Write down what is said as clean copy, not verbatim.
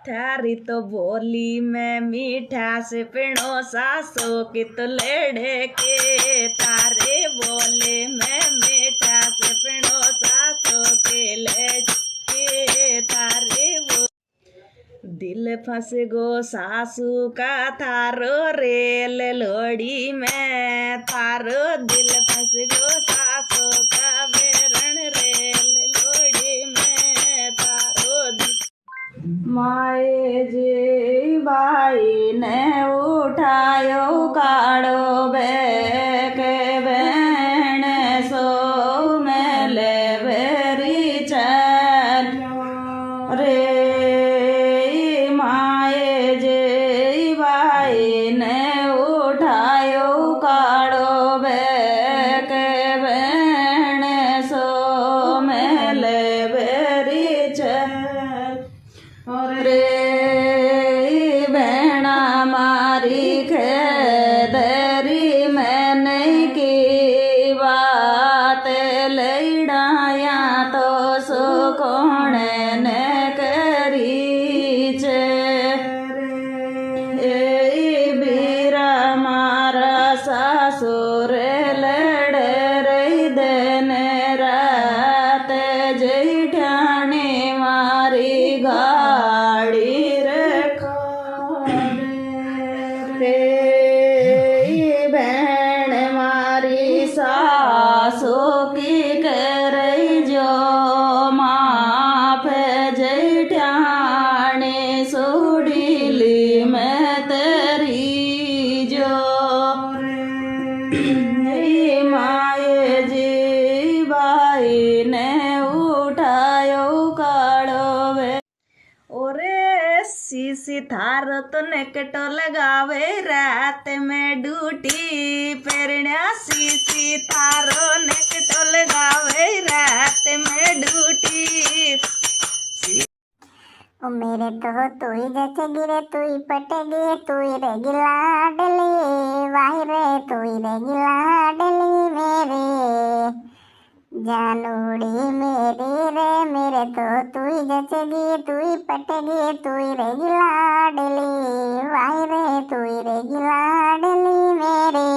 थारी तो बोली में मीठा से पिणो सासो की तो लेड़े के, तारे बोले में मीठा से पिणो सासो के लेड़े के, तारे वो दिल फंस गो सासू का थारो रेल लोड़ी में, थारो दिल फंस गो सासू का बेरण रेल लोड़ी में, थारो माए जी बाई ने उठायो काड़ो के बेण सो मेले बेरी चल रे, माए जी बाई ने उठायो काड़ो के बेण सो मेले बेरी चल रे, बेणा मारी खेदरी में नहीं की बात, लड़ाया तो सुकोण ने करी छे, बीरा मारा ससुर लड़े रही देने रात, जेठानी मारी गाड़ी रे, बहन मारी सासू की करई जो माफ, जेठानी सुडीली में तेरी जो, माए जी बाई ने उठायो काड़ो वे, ओरे सीसी थारो तो नेकटो लगावे रात में ड्यूटी, पेरण्या सीसी थारो नेकटो लगावे रात में ड्यूटी, ओ मेरे तो तू ही जचेगी रे तू ही पटेगी तू ही रहेगी लाडली, वाही रे तू ही रहेगी लाडली मेरी जानूड़ी मेरी रे, मेरे तो तू ही जचेगी तू ही पटेगी तू ही रहेगी लाडली, वाही रे तू ही रहेगी लाडली मेरी।